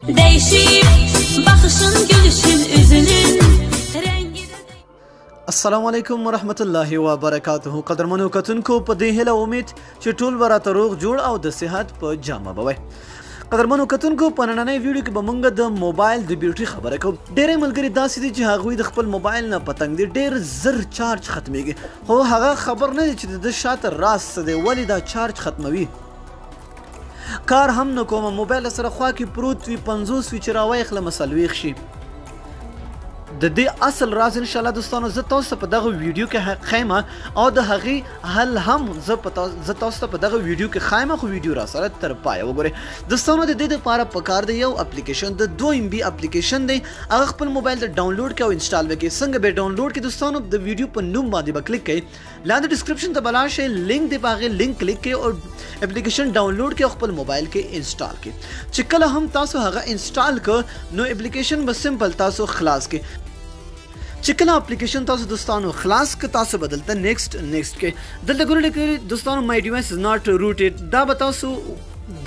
Değişir bakışın gülüşün üzünün rengi de. السلام علیکم ورحمت الله وبرکاته. قدرمنو کتونکو په دې هیله امید چې ټول ورته روغ جوړ او د صحت په جامه به وي. قدرمنو کتونکو په نننۍ ویډیو کې به موږ د موبایل د بیټرۍ خبره کوو. ډېری ملګري داسې دي چې هغوی د خپل موبایل نه پتنګ دي، ډېر زر چارج ختمیږي، خو هغه خبر نه دی چې د شاته راز څه دی، ولې دا چارج ختموي. کار هم نه کومه، موبایل سره خوا کې پروت وي، 50 وي چې راویخلمه 40 شي. د دې اصل راز ان شاء الله دوستانو زه تاسو ته په دغه ویډیو کې خیمه او د هغې حل هم زه تاسو ته په دغه ویډیو کې خیمه، خو ویډیو را سره تر پایه وګورئ. دوستانو د دې لپاره پکار دی یو اپلیکیشن، د 2 MB اپلیکیشن دی، هغه خپل موبایل ته ډاونلوډ کړئ او انسټال وکړئ. څنګه به ډاونلوډ کړئ دوستانو؟ د ویډیو په نوم باندې به کلیک کړئ، لاندې ډسکرپشن ته به لاړ شئ، لینک دی په هغې لینک کلیک کړئ او اپلیکیشن ډاونلوډ کړئ او خپل موبایل کې انسټال کړئ. چې کله هم تاسو هغه انسټال کړ نو اپلیکیشن به سمپل تاسو خلاص کړئ. چې کله اپلیکیشن تاسو دوستانو خلاص که تاسو بدلته نیکسٹ کې دلته ګورئ لیکلي دوستانو مای ډیوایس از ناٹ روټډ، دا به تاسو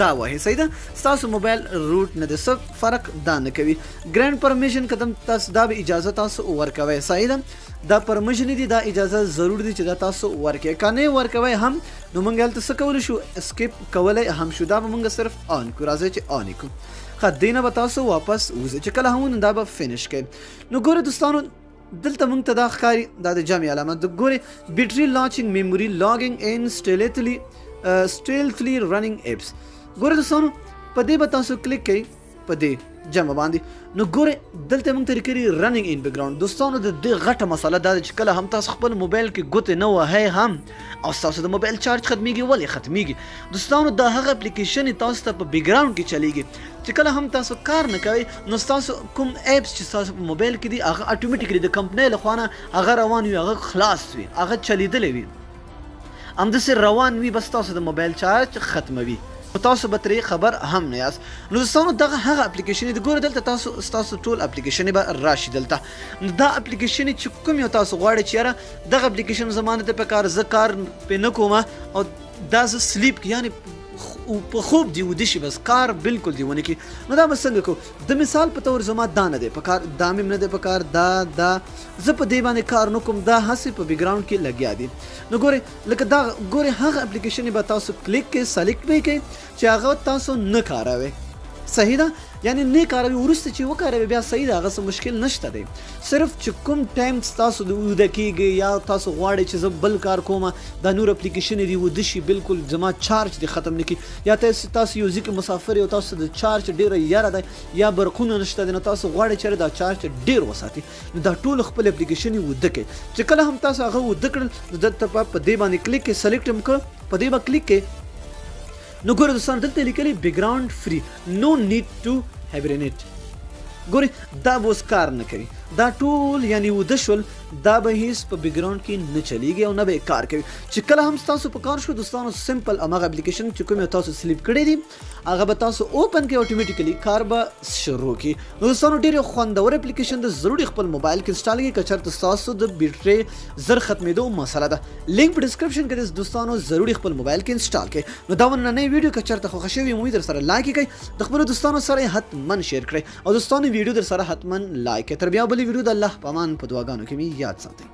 دا وایي صحیح ده، ستاسو موبایل روټ نه دی، څه فرق دا نه کوي. ګرینډ پرمیشن قدم تاسو دا به اجازه تاسو ورکوئ، صحیح ده، دا پرمیشن دی، دا اجازه ضرور دی چې دا تاسو ورکوئ. که نه ورکوئ هم نو موږ هلته څه کولی شو، اسکیپ کولی هم شو، دا به موږ صرف آن کړو. راځئ چې آن یې کړو. ښه دې نه به تاسو واپس وځئ، چې کله هم دا به فینش کړئ. نو ګورئ دوستانو دلته موږ ته دا ښکاري، دا د جمع علامه د ګورئ بیټري لانچینګ میموري لاګینګ ان سټیلثلی رننګ ایپس. ګورئ دوستانو په دې به تاسو کلیک کوئ په دې جمع باندې. نو ګورئ دلته موږ ته لیکلي رننګ ان بیکګراوند. دوستانو د دې غټه مسله دا ده چې کله هم تاسو خپل موبایل کې ګوتې نه وهئ هم او ستاسو د موبایل چارج ختمیږي. ولې ختمیږي دوستانو؟ دا هغه اپلیکیشن تاسو ته په بیکګراوند کې چلیږي چې کله هم تاسو کار نه کوئ نو ستاسو کوم ایپس چې ستاسو په موبایل کې دي هغه اټومیټیکلی د کمپنۍ له خوا نه هغه روان وي، هغه خلاص وي، هغه چلیدلی وي، همداسې روان وي، بس تاسو د موبایل چارج ختموي، تاسو به ترې خبر هم نه یاست. نو دوستانو دغه هغه اپلیکیشن دی، ګوره دلته ستاسو ټول اپلیکیشن به راشي دلته. نو دا اپلیکیشن چې کوم یو تاسو غواړئ چې یاره دغه اپلیکیشن زما نه دی په کار، زه کار پې نه کومه او دا زه سلیپ یعنې په خوب دی وده شي، بس کار بالکل دی ونه کړي، نو دا به څنګه کوو؟ د مثال په طور زما دا نه دی په کار، دا مې نه دی په کار، دا زه په دې باندې کار نه کوم، دا هسې په بیکګراوند کې لګیا دي. نو ګورئ لکه دا ګورئ هغه اپلیکیشن به تاسو کلیک کړئ، سلیکټ به یې کړئ چې هغه تاسو نه کاروئ، صحیح ده، یعنی نه کاروي، وروسته چې وکاروي بیا صحیح ده، هغه څه مشکل نشته دی. صرف چې کوم ټایم تاسو د وده کېږي یا تاسو غواړئ چې زه بل کار کومه، دا نور اپلیکیشن دی وده شي، بالکل زما چارج دی ختم نه کړي، یا تاسو یو ځای کې مسافر یو، تاسو د چارج ډېره یاره دی یا برقونه نشته دی، نو تاسو غواړئ چې دا چارج ډېر وساتي، نو دا ټول خپل اپلیکیشن یې وده کړئ. چې کله هم تاسو هغه وده کړل نو دلته په دې باندې کلیک کړئ، سلیکټ هم کړ، په دې به کلیک کړئ. نو ګوره دوستانو دلته لیکلي بیکګراوند فری، نو نیډ ټو هایبرنیټ. ګورئ دا به اوس کار نه کوي، دا ټول یعنی وده شول، دا به هیڅ په بیکګراوند کې نه چلیږي او نه به کار کوي. چې کله هم ستاسو په کار شو دوستانو سمپل هماغه اپلیکیشن چې کوم تاسو سلیپ کړی دي هغه به تاسو اوپن کړئ، اټومیټیکلی کار به شروع کړي. نو دوستانو ډېر خوندور اپلیکیشن د ضروري خپل موبایل کې انسټال کړئ که چېرته ستاسو د بیټرۍ زر ختمېدو مسله ده. لینک په ډسکرپشن کې دی دوستانو، ضروري خپل موبایل کې انسټال کړئ. نو دا نننۍ ویډیو که چېرته خوښه شوې امید در سره لایک یې کړئ، د خپلو دوستانو سره یې حتما شیر کړئ او دوستانو ویډیو در سره حتما لایک کړئ. تر بیا بلې ویډیو د الله په امان په دعاګانو کې مې یاد ساتئ.